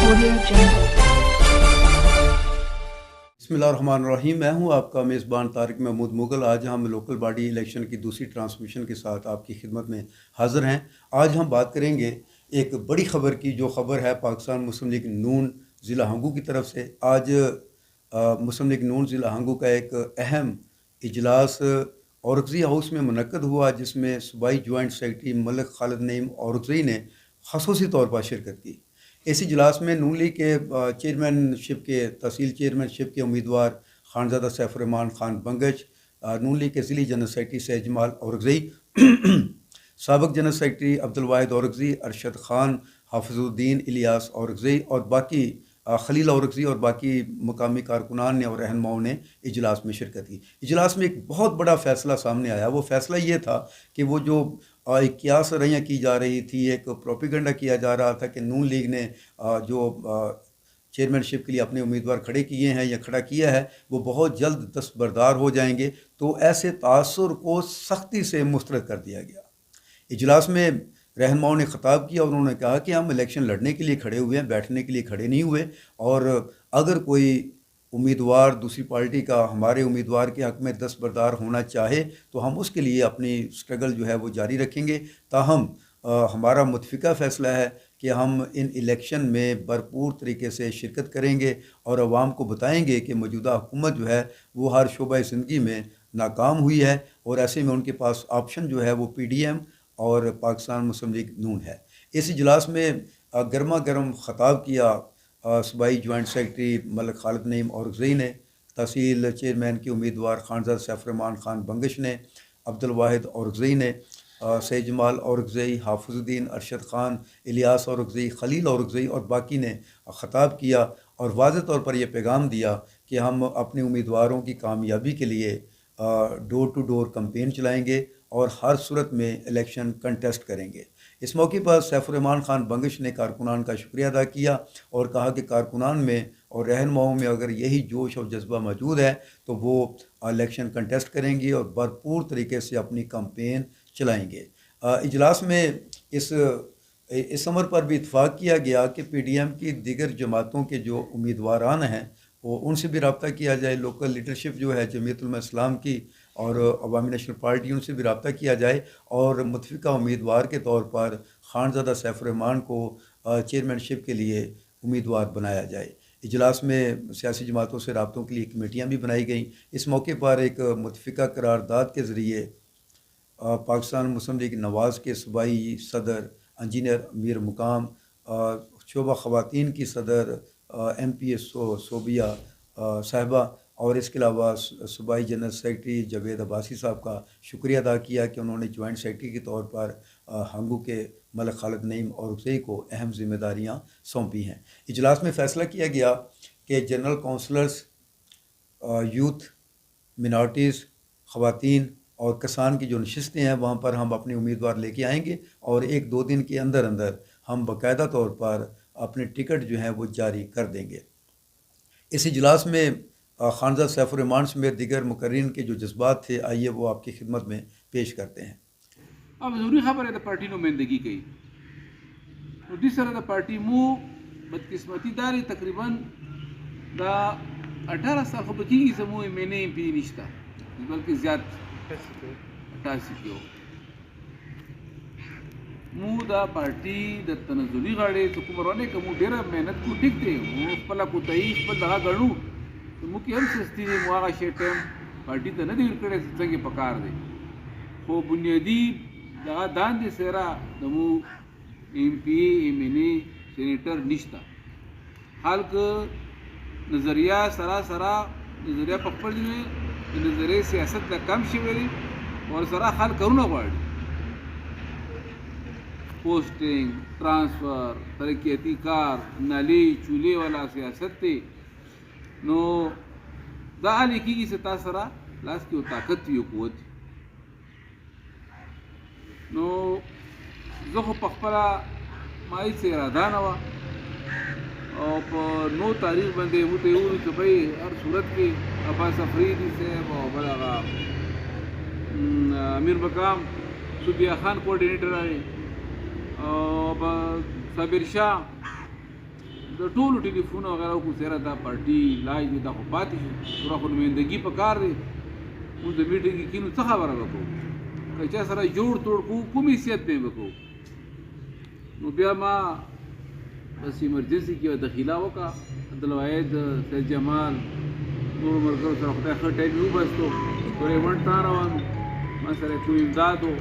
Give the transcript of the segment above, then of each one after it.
बिस्मिल्लाहिर्रहमानिर्रहीम। मैं हूं आपका मेज़बान तारिक महमूद मुगल। आज हम लोकल बॉडी इलेक्शन की दूसरी ट्रांसमिशन के साथ आपकी खिदमत में हाज़िर हैं। आज हम बात करेंगे एक बड़ी ख़बर की, जो ख़बर है पाकिस्तान मुस्लिम लीग नून ज़िला हंगू की तरफ से। आज मुस्लिम लीग नून ज़िला हंगू का एक अहम इजलास औरकज़ई हाउस में मुनक्कद हुआ, जिसमें सूबाई जॉइंट सेक्रेटरी मलिक खालिद नईम औरकज़ई ने ख़ुसूसी तौर पर शिरकत की। इस इजलास में नून लीग के चेयरमैनशिप के तहसील चेयरमैनशिप के उम्मीदवार खानज़ादा सैफुर्रहमान खान बंगश, नून लीग के ज़िली जनरल सेक्रेटरी सैयद जमाल औरकज़ई, साबिक़ जनरल सेक्रेटरी अब्दुल वाहिद औरकज़ई, अरशद खान, हाफिज़ुद्दीन इलियास औरकज़ई और बाकी खलील औरकज़ई और बाकी मकामी कारकुनान ने और रहनुमाओं ने इजलास में शिरकत की। इजलास में एक बहुत बड़ा फ़ैसला सामने आया। वो फ़ैसला ये था कि वो जो एक कियास रैयाँ की जा रही थी, एक प्रोपेगेंडा किया जा रहा था कि नून लीग ने जो चेयरमैनशिप के लिए अपने उम्मीदवार खड़े किए हैं या खड़ा किया है, वो बहुत जल्द दस्तबरदार हो जाएंगे। तो ऐसे तासुर को सख्ती से मुस्तरद कर दिया गया। इजलास में रहनुमाओं ने ख़िताब किया और उन्होंने कहा कि हम इलेक्शन लड़ने के लिए खड़े हुए हैं, बैठने के लिए खड़े नहीं हुए। और अगर कोई उम्मीदवार दूसरी पार्टी का हमारे उम्मीदवार के हक़ में दस्तबरदार होना चाहे तो हम उसके लिए अपनी स्ट्रगल जो है वो जारी रखेंगे। ताहम हमारा मुतफ़िका फ़ैसला है कि हम इन इलेक्शन में भरपूर तरीके से शिरकत करेंगे और अवाम को बताएंगे कि मौजूदा हुकूमत जो है वो हर शोबा ज़िंदगी में नाकाम हुई है, और ऐसे में उनके पास ऑप्शन जो है वो PDM और पाकिस्तान मुस्लिम लीग नून है। इस इजलास में गर्मा गर्म ख़िताब किया सूबाई जॉइंट सेक्रेटरी मलिक खालिद नईम औरकज़ई ने, तहसील चेयरमैन के उम्मीदवार खानज़ादा सैफुर्रहमान खान बंगश ने, अब्दुल वाहिद औरकज़ई ने, सैयद जमाल औरकज़ई, हाफिज़ुद्दीन, अरशद खान, इलियास औरकज़ई, खलील औरकज़ई और बाकी ने ख़िताब किया और वाज़ेह तौर पर यह पैगाम दिया कि हम अपने उम्मीदवारों की कामयाबी के लिए डोर टू डोर कैंपेन चलाएँगे और हर सूरत में इलेक्शन कंटेस्ट करेंगे। इस मौके पर सैफुर्रहमान खान बंगश ने कारकुनान का शुक्रिया अदा किया और कहा कि कारकुनान में और रहनुमाओं में अगर यही जोश और जज्बा मौजूद है तो वो इलेक्शन कंटेस्ट करेंगे और भरपूर तरीके से अपनी कैंपेन चलाएंगे। इजलास में इस अमर पर भी इत्फाक़ किया गया कि PDM की दीगर जमातों के जो उम्मीदवारान हैं वो उनसे भी रब्ता किया जाए। लोकल लीडरशिप जो है जमीयत उलमा इस्लाम की और अवामी नेशनल पार्टी, उनसे भी रब्ता किया जाए और मुतफ़िका उम्मीदवार के तौर पर खानज़ादा सैफुर्रहमान को चेयरमैनशिप के लिए उम्मीदवार बनाया जाए। इजलास में सियासी जमातों से रब्तों के लिए कमेटियाँ भी बनाई गईं। इस मौके पर एक मुतफ़िका करारदाद के ज़रिए पाकिस्तान मुस्लिम लीग नवाज़ के सूबाई सदर इंजीनियर अमीर मुकाम, शोबा ख़वातीन की सदर MPA सोबिया साहिबा और इसके अलावा सूबाई जनरल सेक्रेटरी जावेद अब्बासी साहब का शुक्रिया अदा किया कि उन्होंने जॉइंट सेक्रेटरी के तौर पर हंगू के मलिक खालिद नईम औरकज़ई को अहम ज़िम्मेदारियाँ सौंपी हैं। इजलास में फ़ैसला किया गया कि जनरल काउंसलर्स, यूथ, मिनॉरिटीज़, ख़वातीन और किसान की जो नशिस्तें हैं वहाँ पर हम अपने उम्मीदवार लेके आएंगे और 1-2 दिन के अंदर अंदर हम बाकायदा तौर पर अपने टिकट जो हैं वो जारी कर देंगे। इस इजलास में खानज़ादा सैफुर्रहमान समेत दीगर मुकर्रीन के जो जज्बात थे, आइए वो आपकी खिदमत में पेश करते हैं। अब ज़रूरी खबर है तो पार्टी नुमाइंदगी की तो जिस तरह पार्टी मुँह बदकिस्मती दारी तकरीबन दा 18 साल को बची समूह मैंने MP निश्ता बल्कि ज़्यादा 88 की हो मुँह दा पार्टी द तनजुली गाड़े तो कुमरवाने का मुँह डेरा मेहनत को टिकते मुँह पला को तईफ पर दगा गढ़ू तो मुख्य हम सस्ती ने मुआगा शेटम पार्टी तो नदी उड़कड़े संगे पकार दे वो बुनियादी दगा दान दे सेरा दमू MP MNA सेनेटर निश्ता हाल का नज़रिया सरा नज़रिया पकड़ दिए नज़रिए सियासत का कम शिवेरी और सरा हाल करूँ वार्ड पोस्टिंग ट्रांसफ़र तरक्याती कार नाली चूल्हे वाला सियासत थे नो दाली की से तासरा लास की ताकत थी कुवत नो ज़ख़ पखपला माई से राधा नवा और नो तारीख बंदे होते हुए तो भाई हर सूरत के अब्बास अफरीदी से बड़ा अमीर मकाम सुबिया खान कोऑर्डिनेटर आए और साबिर शाह د ټولو ټلیفون وغیره کو سره دا پارټي لای دي دا خو پاتې شو سره خو نمائندګي په کار دی موږ د میټینګ کې کینو څه خبره وکړو که چا سره جوړ توړ کو کوم حیثیت پې وکړو نو بیا ما بس ایمرجنسي کې دخیله وکړه عبدالواحد سید جمال نورو ملګرو سره خدای ښه ټایم یې وبستو پورې ونډ ته روان ما سره کوم امداد و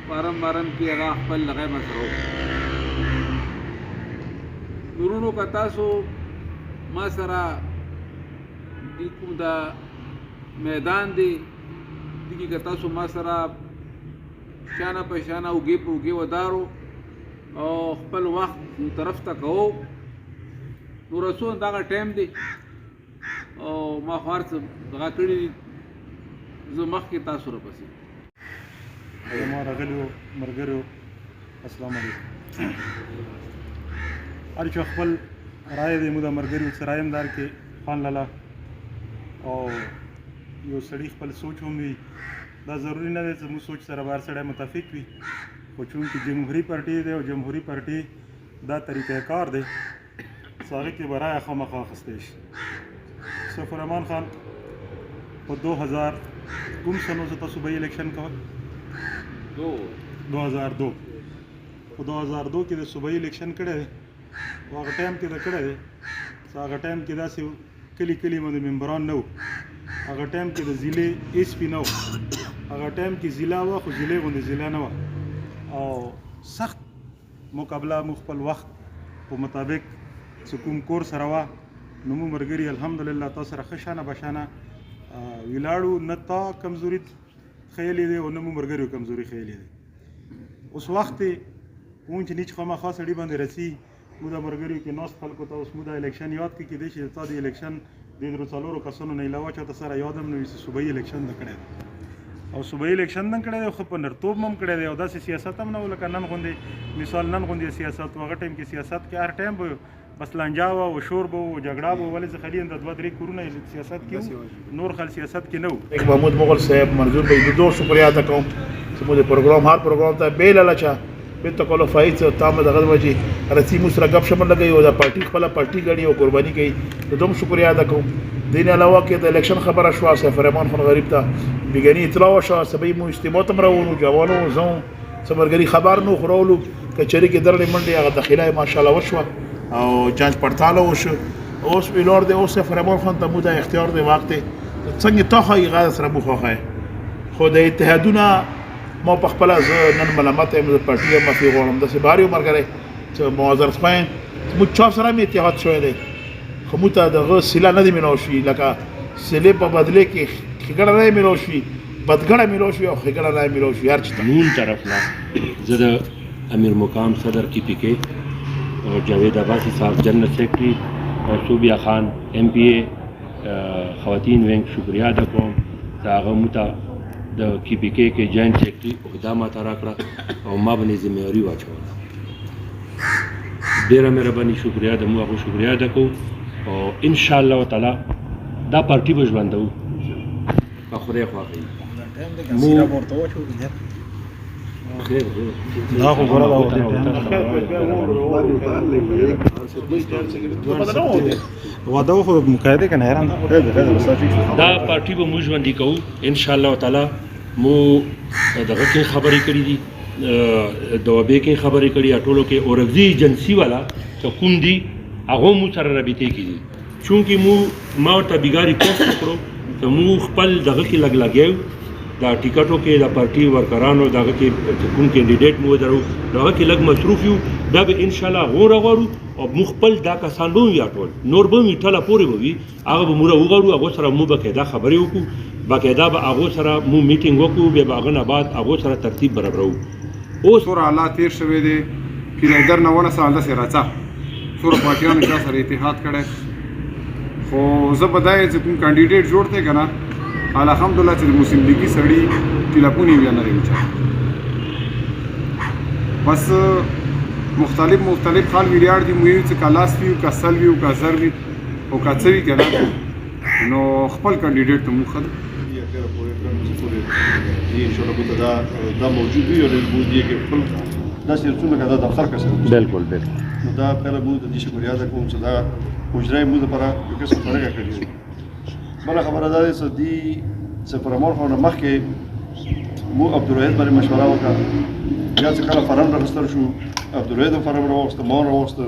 فارم کې هغه خپل لغی ما سره وکړو نورونو که تاسو ما سره د کوم دا میدان دی دغې که تاسو ما سره شانه په شانه اوږې په اوږې ودارو او خپل وخت طرف ته کوو نو رسو دغه ټایم دی او ما خو هر څه دغه کړي دي زه مخکې تاسو راپسې زما راغلیو ملګرو السلام علیکم هر چا خپل رایه دی موږ د ملګرو څه رایه هم درکړې خان لالا او یو سړي خپل سوچ هم وي دا ضروري نه دی چې زموږ سوچ سره بهر سړی متفق وي خو چونکې جمهوري پارټي دی او جمهوري پارټي دا طریقه کار دی چې هغې کې به رایه خامخا اخیستی شي سفر امان خان په 2000 کوم سنو چې تاسو به الیکشن کول 2002 په 2002 کې د صوبایي الیکشن کړی دی او هغه ټایم کې د کړی دی چې هغه ټایم کې داسې کلي کلي باندې ممبران نه وو هغه ټایم کې د ضلع ایس پي نه وو هغه ټایم کې ضلع وه خو ضلع غوندې ضلع نه وه او سخت مقابله موږ خپل وخت په مطابق چې کوم کور سره وه نو موږ ملګري الحمدلله تا سره ښه شانه بشانه ولاړو نه تا کمزوري خیالي دی او نه موږ ملګرو کمزوري خیالي دی اوس وخت دی اون چې نیچ خامخا سړي باندې رسي موږ د ملګرو کې ناست خلکو ته اوس موږ د الیکشن یاد کې کېدای شي تا د الیکشن د درو څلورو کسانو نه علاوه چاته سره یاد هم نه وي چې صوبایي الیکشن د کړی دی او صوبایي الیکشن نه کړی دی خو په نرتوب هم کړی دی او داسې سیاست هم نه و لکه نن غوندې مثال نن غوندې سیاست و هغه ټایم کې سیاست کې هر ټایم به بس لانجا و او شور به و جګړه به ولې زه خالي د 2-3 کورونه سیاست کې نور خل سیاست کې نه و ایک محمود مغل صاحب منظور بھائی دو شکریہ ادا کوم چې مو د پروګرام هر پروګرام ته بیل لچا به ته کولو فایت تام دغه وجه رسی مو سره غب شمن لګي او د پارټي خپل پارټي غړي او قرباني کوي دوم شکریہ ادا کوم دین علاوه کې د الیکشن خبره شو سفر امان خان غریب ته بګنی اطلاع شو سبي مو اجتماع تم راوونو جوانو زو سمرګری خبر نو خورولو کچری کې درلې منډي هغه داخله ماشاءالله وشو او جانچ پړتال وشو اوس ویلور دی اوس سفر امان خان ته مو د اختیار دی وخت څنګه ته خو غاړه سره مو خوخه خو د اتحادونه ما په خپل نن ملامت یم د پارټي ما فی غوړم د سباري مرګره چې معذرت خوایم مو چا سره می اتحاد شوی دی خو مو ته دغه سلا نه دی مینو شي لکه سلې په بدله کې خګړه نه مینو شي بدګړه مینو شي او خګړه نه مینو شي هر څه قانون طرف لا زه د امیر مقام صدر کی پی کے اور جاوید عباسی صاحب جنرل سیکرٹری اور صوبیہ خان ایم پی اے خواتین وینگ شکریہ ادا کوم دا هغه موته د کی پی کے کې جوائنٹ سیکرٹری عہده ماته راکړه او ما باندې ذمہواری واچوله ډیره مهرباني شکریہ د مو هغه شکریہ ادا کوم او ان شاء الله تعالی دا پارټي به ژوندو په خدای خوا کوي مو دا خو غوړه دا واده خو مقاعده کنه حیران دا پارټي به موږ ژوندي کوو ان شاء الله تعالی مو دغه کې خبرې کړې دي دوابې کې خبرې کړې ټولو کې اورګزي ایجنسی والا چې کوم دي هغه مو سره رابطې کړي چونکې مو ما ورته بیګاری کوښښ وکړو ته مو خپل دغه کې لګ لګیو دا ټیکټو کې د پارټي ورکرانو دغه کې کوم کینډیډیټ مو درو دغه کې لګ مصروف یو دا به ان شاء الله غوړو او مخبل دا کسان به یا ټول نور به می ټاله پورې وي هغه به موږ وګورو هغه سره مو بقاعده خبرې وکړو باقاعده به هغه سره مو میټینګ وکړو به هغه نه بعد هغه سره ترتیب برابرو اوس ور حالات تیر شوی دی چې در نه ونه سال د سره راځه څور پارټیانو چې سره اتحاد کړي خو زه بدای چې کوم کاندیډیټ جوړته کنه الحمدلله چې مسلم لیگی سړی ټلیفونی وی نه لري بس مختلف خال ویریار دی مویل چې کلاس ویو کا سل ویو کا زر وی او کا څوی کنه نو خپل کاندیډیټ ته مخد ان شاء الله دا موجود وي او موږ یې خپل داسې یو څومره دا دفتر کې سره بالکل بالکل نو دا پهله موږ د دې شکریه ادا کوم چې دا حجره موږ لپاره یو قسم فرق کړی دی. بله خبره دا ده چې دې سفرمون خو نه مخکې مو عبدالوحید باندې مشوره وکړه، بیا چې کله فرم راغستل شو عبدالوحید هم فرم راوغسته، ما هم راوغسته،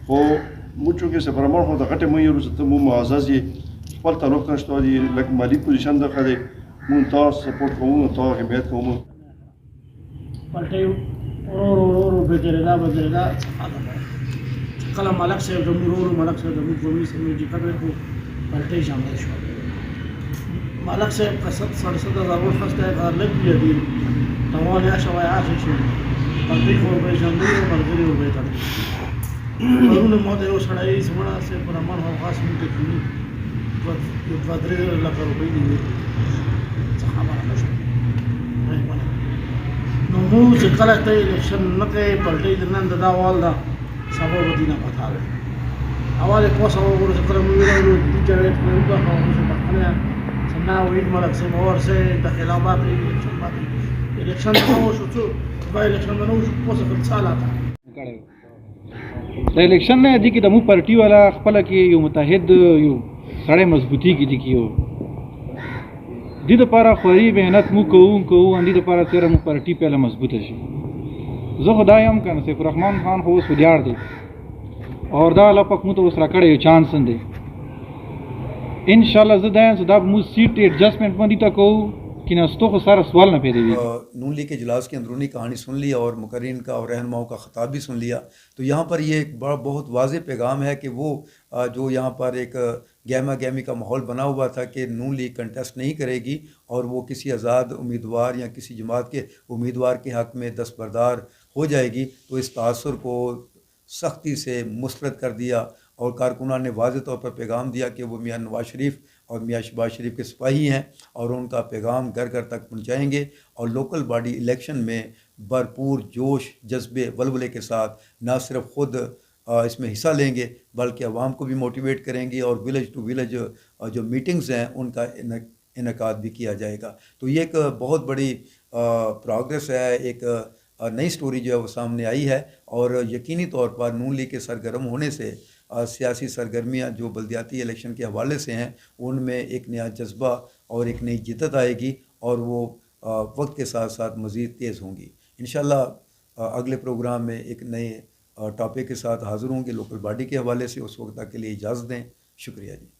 خو موږ چونکې سفرمون خو د غټې مو یو چې ته مو معزز یې خپل تعلق نشته دي لکه مالي پوزیشن دغه دی مونږ تاسو سپورټ کوو تاسو حمایت کوو پلټي ورو بدردا کله ملک صاحب زموږ ورو ملک صاحب زموږ قومي سمېږي کړه کو پلټي شامل شو ملک صاحب قصد 7.5 خسته غار لګ دی توان یا شوای عاشق شو پلټي خو به ژوندۍ او مرګري وې تا ورونه مو ته وسړای سمړه سه پر امان هو خاص مو ته کړی په 2 لک روپۍ دی صحابه نشو نو مو چې کله ته الیکشن نه کوي پلټي د نن دا وال دا سبا ودینه پاتاله اواله پوسه وګورئ چې کله مو ویلو د جوړې په یوه باندې چې پخنه سنا وید ملک سه مور سه د خلافات الیکشن باندې الیکشن نو شو څو با الیکشن نو شو پوسه په سالا تا د الیکشن نه دي کې د مو پارټي والا خپل کې یو متحد یو سړی مضبوطی کې دي کیو دې د لپاره خوري مهنت مو کوو ان دې د لپاره سره مو پارټي په لاره مضبوطه شي. زه خدای هم کنه سیف الرحمن خان خو سودیار دی اور دا الله پاک مو ته وسره کړی یو چانس دی ان شاء الله زه دایم صدا مو سیټ ایڈجسٹمنٹ باندې تا کو کینه ستو خو سارا سوال نه پیدا وی. نون لیگ کے اجلاس کی اندرونی کہانی سن لیا اور مقررین کا اور رہنماؤں کا خطاب بھی سن لیا. تو یہاں پر یہ ایک بڑا بہت واضح پیغام ہے کہ وہ جو یہاں پر ایک گہما گہمی کا ماحول بنا ہوا تھا کہ نون لیگ کنٹیسٹ نہیں کرے گی اور وہ کسی آزاد امیدوار یا کسی جماعت کے امیدوار کے حق میں دستبردار ہو جائے گی، تو اس تاثر کو سختی سے مسترد کر دیا اور کارکنان نے واضح طور پر پیغام دیا کہ وہ میاں نواز شریف اور میاں شہباز شریف کے سپاہی ہیں اور ان کا پیغام گھر گھر تک پہنچائیں گے اور لوکل باڈی الیکشن میں بھرپور جوش جذبے ولولے کے ساتھ نہ صرف خود اس میں حصہ لیں گے بلکہ عوام کو بھی موٹیویٹ کریں گے اور ولیج ٹو ولیج جو میٹنگز ہیں ان کا انعقاد بھی کیا جائے گا. تو یہ ایک بہت بڑی پروگریس ہے، ایک نئی سٹوری جو ہے وہ سامنے آئی ہے اور یقینی طور پر نون لیگ کے سرگرم ہونے سے سیاسی سرگرمیاں جو بلدیاتی الیکشن کے حوالے سے ہیں ان میں ایک نیا جذبہ اور ایک نئی جدت آئے گی اور وہ وقت کے ساتھ ساتھ مزید تیز ہوں گی. انشاءاللہ اگلے پروگرام میں ایک نئے ٹاپک کے ساتھ حاضر ہوں گے لوکل باڈی کے حوالے سے. اس وقت تک کے لیے اجازت دیں. شکریہ جی.